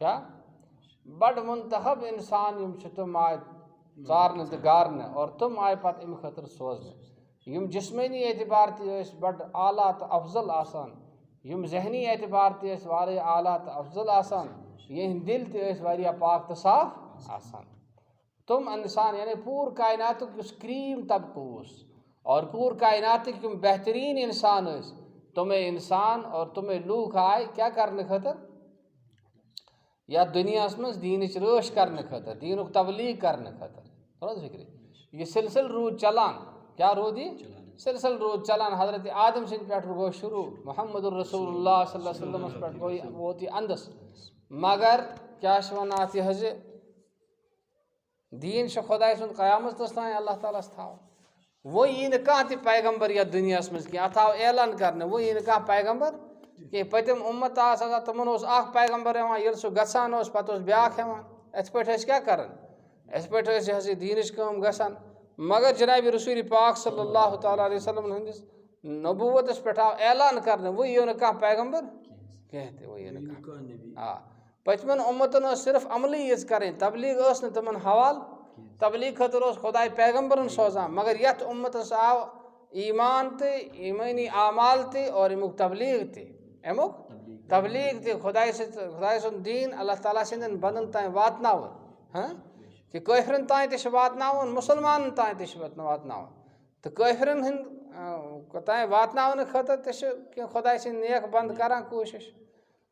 کیا بڑ منتخب انسان یم چھِ تِم آے ژارنہٕ تہٕ گارنہٕ اور تِم آے پتہٕ اَمہِ خٲطرٕ سوزنہٕ یِم جسمٲنی اعتبار تہِ ٲسۍ بڑٕ اعلیٰ تہٕ افضل آسان یِم ذہنی اعتبار تہِ ٲسۍ واریاہ اعلیٰ تہٕ افضل آسان یِہٕنٛدۍ دِل تہِ ٲسۍ واریاہ پاک تہٕ صاف آسان تِم اِنسان یعنی پوٗرٕ کایناتُک یُس کرٛیٖم طبقہٕ اوس اور پوٗرٕ کایناتٕکۍ یِم بہتریٖن اِنسان ٲسۍ تِمے اِنسان اور تِمے لوٗکھ آے کیٛاہ کرنہٕ خٲطرٕ یتھ دُنیاہس منٛز دیٖنٕچ رٲچھ کرنہٕ خٲطرٕ دیٖنُک تبلیٖغ کرنہٕ خٲطرٕ تھوڑا فِکرِ یہِ سلسلہٕ روٗد چلان کیٛاہ روٗد یہِ سلسلہٕ روٗد چلان حضرت آدم سٕنٛدِ پٮ۪ٹھ گوٚو شروٗع محمد الرسول اللہ صلی اللہ علیہ وسلمس پٮ۪ٹھ گوٚو ووت یہِ انٛدس مگر کیٛاہ چھِ وَنان اَتھ یہِ حظ یہِ دیٖن چھُ خۄداے سُنٛد قیامتس تانۍ اللہ تعالیٰ ہس تھاو وۄنۍ یی نہٕ کانٛہہ تہِ پیغمبر یتھ دُنیاہس منٛز کینٛہہ اتھ آو اعلان کرنہٕ وۄنۍ یی نہٕ کانٛہہ پیغمبر کینٛہہ پٔتِم اُمت آسہٕ آسان تِمن اوس اکھ پیغمبر یِوان ییٚلہِ سُہ گژھان اوس پتہٕ اوس بیٛاکھ یِوان یِتھ پٲٹھۍ ٲسۍ کیٛاہ کران یِتھ پٲٹھۍ ٲسۍ یہِ حظ یہِ دیٖنٕچ کٲم گژھان مگر جنابِ رسوٗلِ پاک صلی اللہ تعالیٰ علیہ وسلم ہٕنٛدِس نبوٗوتس پٮ۪ٹھ آو اعلان کرنہٕ وۄنۍ یِیو نہٕ کانٛہہ پیغمبر کینٛہہ تہِ وۄنۍ یِیو نہٕ کانٛہہ آ پٔتمٮ۪ن اُمتن ٲس صرف عملٕے یٲژ کرٕنۍ تبلیٖغ ٲس نہٕ تِمن حوالہٕ تبلیٖغ خٲطرٕ اوس خۄداے پیغمبرن سوزان مگر یتھ اُمتس آو ایٖمان تہِ ایٖمٲنی اعمال تہِ اور امیُک تبلیٖغ تہِ امیُک تبلیٖغ تہِ خۄداے سُنٛد دیٖن اللہ تعالیٰ سٕنٛدٮ۪ن بنٛدن تانۍ واتناوُن کہِ کٲفرن تانۍ تہِ چھُ واتناوُن مُسلمانن تانۍ تہِ چھُ واتناوُن تہٕ کٲفرن ہٕنٛدۍ تانۍ واتناونہٕ خٲطرٕ تہِ چھِ کینٛہہ خۄداے سٕنٛدۍ نیک بنٛد کران کوٗشش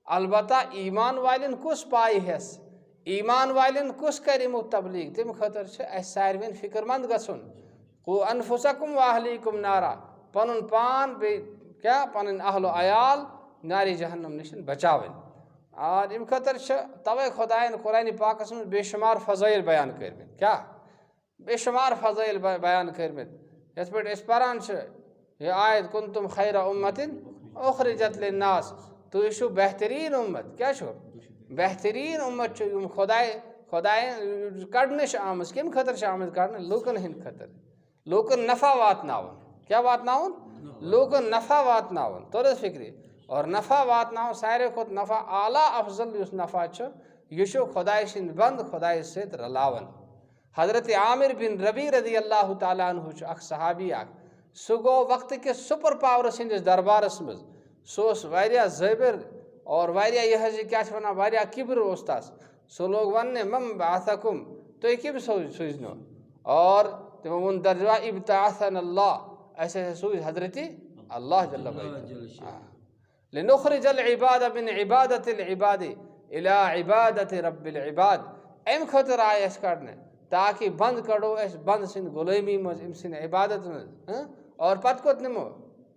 البتہ ایٖمان والٮ۪ن کُس پاے ہٮ۪س ایٖمان والٮ۪ن کُس کرِ امیُک تبلیٖغ تمہِ خٲطرٕ چھِ اسہِ ساروٮ۪ن فِکر منٛد گژھُن قُوا انفُسکُم واہلیٖکُم نارا پنُن پان بیٚیہِ کیٛاہ پنٕنۍ اہل و عیال نارِ جہنم نِش بچاوٕنۍ اور اَمہِ خٲطرٕ چھِ توے خۄدایَن قرآنِ پاکس منٛز بے شُمار فضٲیِل بیان کٔرمٕتۍ کیٛاہ بے شُمار فضٲیِل بیان کٔرمٕتۍ یِتھ پٲٹھۍ أسۍ پران چھِ یہِ آیت کُنتُم خیرا اُمتِن اُخرِجت لِلناس تُہۍ چھِو بہتریٖن اُمت کیٛاہ چھُ بہتریٖن اُمت چھُ یِم خۄدایَن کڑنہٕ چھِ آمٕژ کَمہِ خٲطرٕ چھِ آمٕژ کڑنہٕ لوٗکن ہٕنٛدِ خٲطرٕ لوٗکن نفع واتناوُن کیٛاہ واتناوُن لوٗکن نفع واتناوُن توٚر حظ فِکرِ اور نفع واتناوُن ساروی کھۄتہٕ نفع اعلیٰ افضل یُس نفع چھُ یہِ چھُ خۄداے سٕنٛدۍ بنٛد خۄدایس سۭتۍ رلاوان حضرت عامر بن ربیع رضی اللہ تعالیٰ عنہ چھُ اکھ صحابی اکھ سُہ گوٚو وقتہٕ کِس سُپر پاورس ہٕنٛدِس دربارس منٛز سُہ اوس واریاہ زٲبِر اور واریاہ یہِ حظ یہِ کیٛاہ چھِ وَنان واریاہ کِبر اوس تس سُہ لوگ وننہِ مم بعثکُم تُہۍ کٔمۍ سوٗزنو اور تِمو ووٚن درجا ابتعثنا اللہ اَسہِ ہسا سوٗزۍ حضرتِ اللہ جل لنخرج العباد من عبادت العباد الى عبادت رب العباد اَمہِ خٲطرٕ آیہِ اَسہِ کڑنہٕ تاکہِ بنٛد کڑو أسۍ بنٛد سٕنٛدِ غلٲمی منٛز أمۍ سٕنٛدِ عبادت منٛز اور پتہٕ کوٚت نِمو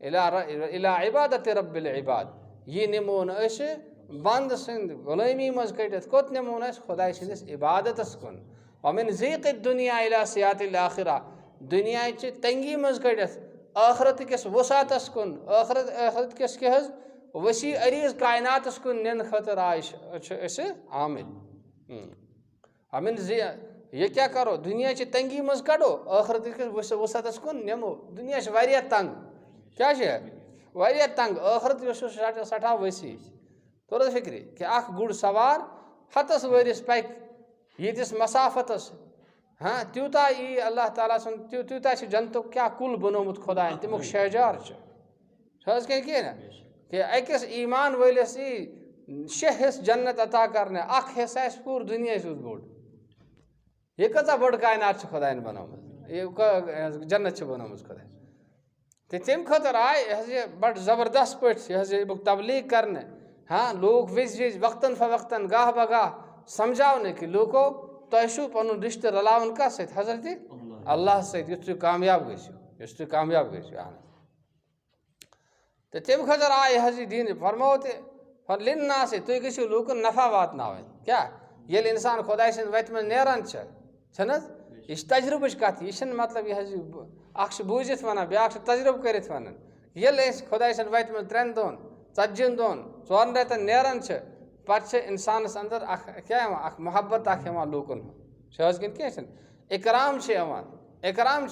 الى عبادت رب العباد یہِ نِمو نہٕ أسۍ بنٛد سٕنٛدِ غلٲمی منٛز کٔڑِتھ کوٚت نِمو نہٕ أسۍ خۄداے سٕنٛدِس عبادتس کُن ومن ضیٖق الدُنیا الى سیات الآخرہ دُنیاچہِ تنگی منٛز کٔڑِتھ ٲخرت کِس وُسعتس کُن ٲخرت کِس کیٛاہ حظ ؤسیع عریٖض کایناتس کُن نِنہٕ خٲطرٕ آے چھِ أسۍ آمٕتۍ ومن یہِ کیٛاہ کرو دُنیاچہِ تنگی منٛز کڑو ٲخرت کِس وُسعتس کُن نِمو دُنیا چھِ واریاہ تنگ کیٛاہ چھِ واریاہ تنگ ٲخرت یُس چھُ سٮ۪ٹھاہ ؤسیع توٚر حظ فِکرِ کہِ اکھ گُر سوار ہتس ؤرِیَس پکہِ ییٖتِس مسافتس تیوٗتاہ یی اللہ تعالیٰ سُنٛد تیوٗتاہ چھُ جنتُک کیٛاہ کُل بنومُت خۄدایَن تمیُک شہجار چھُ حظ کینٛہہ نہ کہِ أکِس ایٖمان وٲلِس یی 6 حِصہٕ جنت عطا کرنہٕ اکھ حِصہٕ آسہِ پوٗرٕ دُنیا سیوٚد بوٚڑ یہِ کۭژاہ بٔڑ کاینات چھِ خۄدایَن بنٲومٕژ یہِ جنت چھِ بنٲومٕژ خۄدایَن تہٕ تمہِ خٲطرٕ آے یہِ حظ یہِ بڑٕ زبردست پٲٹھۍ یہِ حظ یہِ امیُک تبلیٖغ کرنہٕ لوٗکھ وِزِ وِزِ وقتن فوقتن گاہ بہ گاہ سمجھاونہٕ کہِ لوٗکو تۄہہِ چھُو پنُن رِشتہٕ رلاوُن کتھ سۭتۍ حضرتِ اللہ سۭتۍ یُتھ تُہۍ کامیاب گٔژھِو تہٕ تمہِ خٲطرٕ آے یہِ حظ یہِ دیٖن فرموو تہِ لِناسے تُہۍ گٔژھِو لوٗکن نفع واتناوٕنۍ کیٛاہ ییٚلہِ اِنسان خۄداے سٕنٛدِ وَتہِ منٛز نیران چھِنہٕ حظ یہِ چھِ تجرُبٕچ کتھ یہِ چھِنہٕ مطلب یہِ حظ یہِ اکھ چھُ بوٗزِتھ ونان بیٛاکھ چھُ تجرُبہٕ کٔرِتھ ونان ییٚلہِ أسۍ خۄداے سٕنٛدِ وَتہِ منٛز 3 دۄہن 40 دۄہن 4 رٮ۪تن نیران چھِ پتہٕ چھِ انسانس انٛدر اکھ کیٛاہ یِوان اکھ محبت اکھ یِوان لوٗکن ہُنٛد چھِ حظ کِنہٕ کینٛہہ چھِنہٕ اِکرام چھِ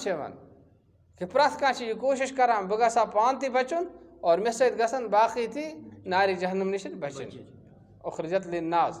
یِوان کہِ پرٛٮ۪تھ کانٛہہ چھِ یہِ کوٗشش کران بہٕ گژھٕ ہا پانہٕ تہِ بچُن اور مےٚ سۭتۍ گژھن باقٕے تہِ نارِ جہنم نِش بچٕنۍ اُخرجت لِلناس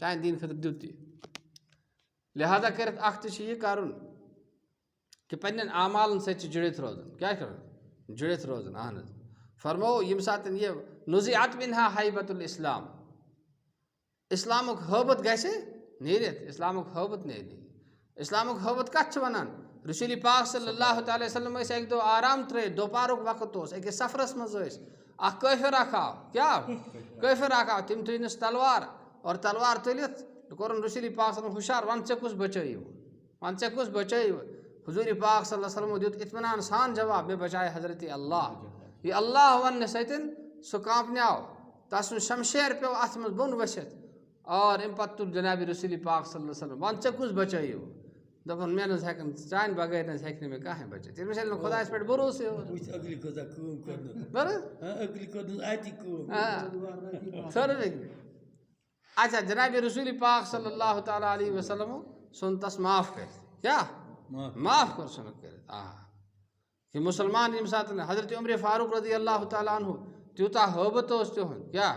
چانہِ دیٖن خٲطرٕ دیُت یہِ لہٰذا کٔرِتھ اکھ تہِ چھُ یہِ کَرُن کہِ پنٛنٮ۪ن اعمالن سۭتۍ چھِ جُڑِتھ روزُن کیٛاہ چھُ روزُن جُڑِتھ روزُن اہن حظ فرموو ییٚمہِ ساتہٕ یہِ نُزِعت مِنہا حیبۃ الاسلام اِسلامُک حٲبت گژھِ نیٖرِتھ اِسلامُک حٲبت نیرِ اِسلامُک حٲبت کَتھ چھِ وَنان رسوٗلِ پاک صلی اللہ تعالیٰ وسلم ٲسۍ اَکہِ دۄہ آرام ترٛٲیِتھ دوپہرُک وقت اوس أکِس سفرَس منٛز ٲسۍ اکھ کٲفِر اکھ آو کیٛاہ کٲفِر اکھ آو تٔمۍ تُلنَس تلوار اور تلوار تُلِتھ کوٚرُن رسوٗلِ پاک صلی اللہ ہُشار وَن ژےٚ کُس بچٲیِو وَن ژےٚ کُس بچٲیِو حضوٗرِ پاک صلی اللہ وسلمو دیُت اطمینان سان جواب مےٚ بچایہِ حضرتِ اللہ یہِ اللہ وَننہٕ سۭتۍ سُہ کانٛپنیٛاو تَس سُنٛد شمشیر پیوٚو اَتھ منٛز بۄن ؤسِتھ اور اَمہِ پَتہٕ تُل جنابِ رسوٗلِ پاک صلی اللہ وسلم وَن ژےٚ کُس بچٲیِو دوٚپُن مےٚ نہٕ حظ ہٮ۪کَن چانہِ بغٲر نہٕ حظ ہیٚکہِ نہٕ مےٚ کٕہٕنۍ بچٲیِتھ تٔمِس ییٚلہِ نہٕ خۄدایَس پٮ۪ٹھ بروسٕے اچھا جنابِ رسوٗلِ پاک صلی اللہ تعالیٰ علیہ وسلمو ژھُن تَس معاف کٔرِتھ کیٛاہ معاف کوٚر ژھُنُکھ کٔرِتھ یہِ مُسلمان ییٚمہِ ساتہٕ حضرتِ عمرِ فاروق رضی اللہ تعالیٰ عنہُ تیوٗتاہ حٲبت اوس تِہُنٛد کیٛاہ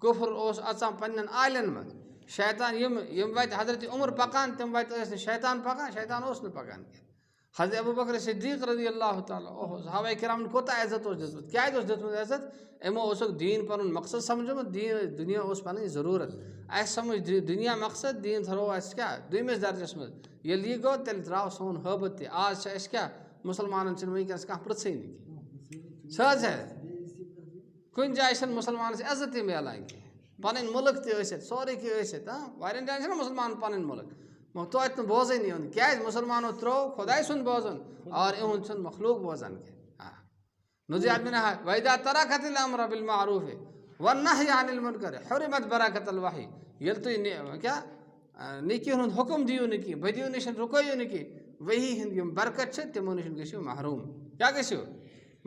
کُفر اوس اژان پنٛنٮ۪ن عالٮ۪ن منٛز شیطان یِم وَتہِ حضرتِ عمر پَکان تِم وَتہِ ٲسۍ نہٕ شیطان پَکان شیطان اوس نہٕ پَکان کینٛہہ حضرت ابوٗ بکر صدیٖق رضی اللہ تعالیٰ صحابہ کرامن کوٗتاہ عزت اوس دیُتمُت کیٛازِ اوس دیُتمُت عزت یِمو اوسُکھ دیٖن پَنُن مقصد سَمجھومُت دُنیا اوس پَنٕنۍ ضروٗرت اَسہِ سَمجھ دُنیا مقصد دیٖن تھاوو اَسہِ کیٛاہ دوٚیمِس درجَس منٛز ییٚلہِ یہِ گوٚو تیٚلہِ درٛاو سون حٲبت تہِ آز چھِ اَسہِ کیٛاہ مُسلمانَن چھِنہٕ وٕنکٮ۪نَس کانٛہہ پرٛژھٕے نہٕ کینٛہہ سُہ حظ کُنہِ جایہِ چھِنہٕ مُسلمانَس عزتٕے میلان کینٛہہ پَنٕنۍ مُلک تہِ ٲسِتھ سورُے کینٛہہ ٲسِتھ واریاہَن جایَن چھِنہ مُسلمان پَنٕنۍ مُلک مگر توتہِ نہٕ بوزٲنی یِوان کیٛازِ مُسلمانو ترٛوو خۄداے سُنٛد بوزُن اور یِہُنٛد چھُنہٕ مخلوٗق بوزان کینٛہہ نُزِعت مِنہا وَإِذَا تَرَكَتِ الْأَمْرَ بِالْمَعْرُوفِ وَالنَّهْيَ عَنِ الْمُنكَرِ حُرِمَتْ بَرَكَةُ الْوَحْيِ ییٚلہِ تُہۍ کیٛاہ نیکی ہُنٛد حُکُم دِیِو نہٕ کینٛہہ بٔدیو نِش رُکٲیِو نہٕ کینٛہہ ؤحی ہِنٛدۍ یِم برکت چھِ تِمو نِش گٔژھِو محروٗم کیٛاہ گٔژھِو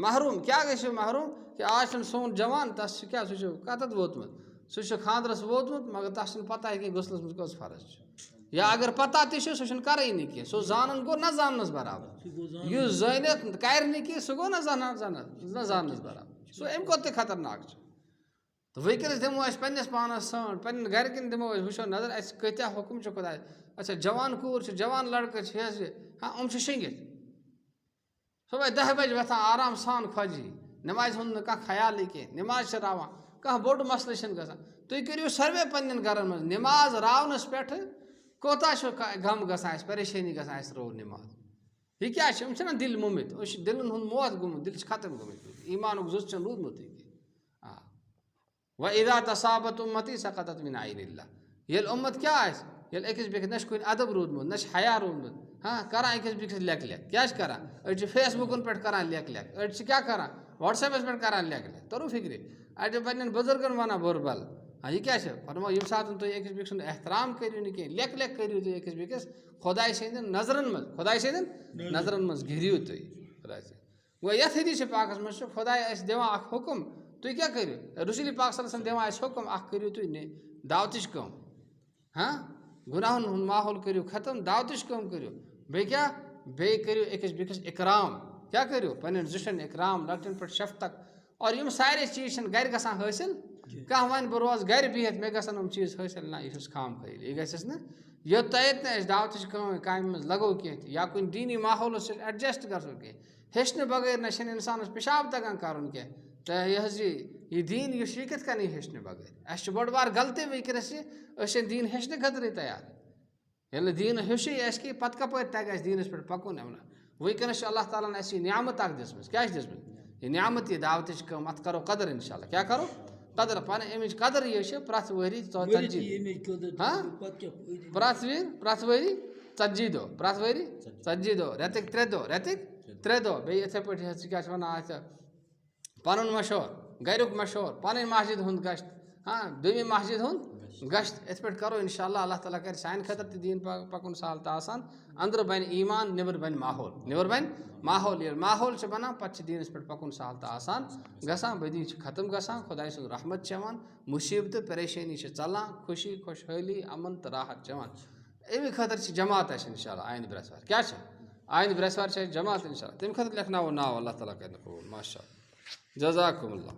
محروٗم کیٛاہ گٔژھِو محروٗم کہِ آز چھُنہٕ سون جوان تَس چھُ کیٛاہ سُہ چھُ کَتَتھ ووتمُت سُہ چھُ خاندرَس ووتمُت مگر تَس چھِنہٕ پَتہ کینٛہہ غسلَس منٛز کٔژ فرض چھِ یا اگر پَتہ تہِ چھُ سُہ چھُنہٕ کَرٲنی کینٛہہ سُہ زانُن گوٚو نہ زاننَس برابر یُس زٲنِتھ کَرِ نہٕ کینٛہہ سُہ گوٚو نہ زاننَس برابر سُہ اَمہِ کھۄتہٕ تہِ خطرناک چھُ تہٕ وٕنکٮ۪نَس دِمو أسۍ پنٛنِس پانَس سرٛانٛٹھ پنٛنٮ۪ن گَرِکٮ۪ن دِمو أسۍ وٕچھو نظر اَسہِ کۭتیاہ حُکُم چھِ خۄداے اچھا جوان کوٗر چھِ جوان لٔڑکہٕ چھِ حظ یہِ یِم چھِ شٔنٛگِتھ صُبحٲے 10 بَجہِ وۄتھان آرام سان خۄجی نٮ۪مازِ ہُنٛد نہٕ کانٛہہ خیالٕے کینٛہہ نٮ۪ماز چھِ راوان کانٛہہ بوٚڑ مَسلہٕ چھِنہٕ گژھان تُہۍ کٔرِو سٔروے پنٛنٮ۪ن گَرَن منٛز نٮ۪ماز راونَس پٮ۪ٹھٕ کوتاہ چھُ غم گژھان اَسہِ پریشٲنی گژھان اَسہِ رو نٮ۪ماز یہِ کیٛاہ چھِ یِم چھِنہ دِل موٚمٕتۍ أسۍ چھِ دِلَن ہُنٛد موت گوٚمُت دِل چھِ ختم گٔمٕتۍ ایٖمانُک زُژ چھِنہٕ روٗدمُتٕے کینٛہہ وَإِذَا تَصَابَتْ أُمَّتِي سَقَطَتْ مِنْ عَيْنِ اللّٰہِ ییٚلہِ اُمت کیٛاہ آسہِ ییٚلہِ أکِس بیٚکِس نہ چھِ کُنہِ اَدب روٗدمُت نہ چھِ حیا روٗدمُت کَران أکِس بیٚکِس لیکھٕ لیکھ کیٛاہ چھِ کَران أڑۍ چھِ فیس بُکَن پٮ۪ٹھ کَران لیکھٕ لیکھ أڑۍ چھِ کیٛاہ کَران وَٹسیپَس پٮ۪ٹھ کَران لیکھٕ لیکھ توٚرُو فِکرِ اَڑِ چھِ پنٛنٮ۪ن بُزرگَن وَنان بُرٕ بَل یہِ کیٛاہ چھِ فرمو ییٚمہِ ساتہٕ تُہۍ أکِس بیٚکہِ سُنٛد احترام کٔرِو نہٕ کینٛہہ لیکھٕ لیکھ کٔرِو تُہۍ أکِس بیٚکِس خۄداے سٕنٛدٮ۪ن نظرَن منٛز گِریو تُہۍ خۄداے سٕنٛدۍ گوٚو یَتھ حدیٖثِ پاکَس منٛز چھُ خۄداے اَسہِ دِوان اَکھ حُکُم تُہۍ کیٛاہ کٔرِو رسوٗلِ پاک صلی اللہ علیہ وسلم دِوان اَسہِ حُکُم اَکھ کٔرِو تُہۍ دعوتٕچ کٲم گُناہَن ہُنٛد ماحول کٔرِو ختم دعوتٕچ کٲم کٔرِو بیٚیہِ کیٛاہ بیٚیہِ کٔرِو أکِس بیٚکِس اِکرام کیٛاہ کٔرِو پنٛنٮ۪ن زِٹھٮ۪ن اِکرام لۄکٹٮ۪ن پٮ۪ٹھ شفقت اور یِم سارے چیٖز چھِنہٕ گَرِ گژھان حٲصِل کانٛہہ وَنہِ بہٕ روزٕ گَرِ بِہِتھ مےٚ گژھن یِم چیٖز حٲصِل نہ یہِ چھُس خام خیٲلی یہِ گژھٮ۪س نہٕ یوٚتانۍ نہٕ أسۍ دعوتٕچ کامہِ منٛز لَگو کینٛہہ تہِ یا کُنہِ دیٖنی ماحولَس سۭتۍ اٮ۪ڈجَسٹ گژھو کینٛہہ ہیٚچھنہٕ بغٲر نہ چھِنہٕ اِنسانَس پِشاب تَگان کَرُن کینٛہہ تہٕ یہِ حظ یہِ دیٖن یُس چھُ یہِ کِتھ کٔنۍ یی ہیٚچھنہٕ بغٲر اَسہِ چھُ بٔڑ بار غلطی وٕنکٮ۪نَس یہِ أسۍ چھِنہٕ دیٖن ہیٚچھنہٕ خٲطرٕے تیار ییٚلہِ نہٕ دیٖن ہیوٚچھُے اَسہِ کینٛہہ پَتہٕ کَپٲرۍ تَگہِ اَسہِ دیٖنَس پٮ۪ٹھ پَکُن وٕنکٮ۪نَس چھُ اللہ تعالیٰ ہَن اَسہِ یہِ نعمت اَکھ دِژمٕژ کیٛاہ چھِ دِژمٕژ یہِ نعمت یہِ دعوتٕچ کٲم اَتھ کَرو قدٕر اِنشاء اللہ کیٛاہ کَرو قدٕر پَنٕنۍ اَمِچ قدٕر یہِ چھِ پرٛٮ۪تھ ؤری پرٛٮ۪تھ ؤری 40 دۄہ پرٛٮ۪تھ ؤری 40 دۄہ رٮ۪تٕکۍ 3 دۄہ بیٚیہِ یِتھَے پٲٹھۍ حظ کیٛاہ چھِ وَنان اَتھ پَنُن مشہوٗر گَریُک مشہوٗر پَنٕنۍ مسجد ہُنٛد گشت دوٚیمہِ مسجد ہُنٛد گشت یِتھ پٲٹھۍ کَرو اِنشاء اللہ اللہ تعالیٰ کَرِ سانہِ خٲطرٕ تہِ دیٖن پَکُن سہل تہٕ آسان أنٛدرٕ بَنہِ ایٖمان نیٚبرٕ بَنہِ ماحول ییٚلہِ ماحول چھُ بَنان پَتہٕ چھِ دیٖنَس پٮ۪ٹھ پَکُن سہل تہٕ آسان گژھان بدی چھِ ختم گژھان خۄداے سُنٛد رحمت چھِ یِوان مُصیٖبتہٕ پریشٲنی چھِ ژَلان خوشی خۄشحٲلی اَمن تہٕ راحت چھِ یِوان اَمہِ خٲطرٕ چھِ جماعت اَسہِ اِنشاء اللہ آیِندٕ برٛٮ۪سوارِ کیٛاہ چھِ آیِندٕ برٛٮ۪سوارِ چھِ اَسہِ جماعت اِنشاء اللہ تَمہِ خٲطرٕ لیکھناوو ناو اللہ تعالیٰ کَرِ نہٕ قبوٗل ماشاء اللہ جزاکُم اللہ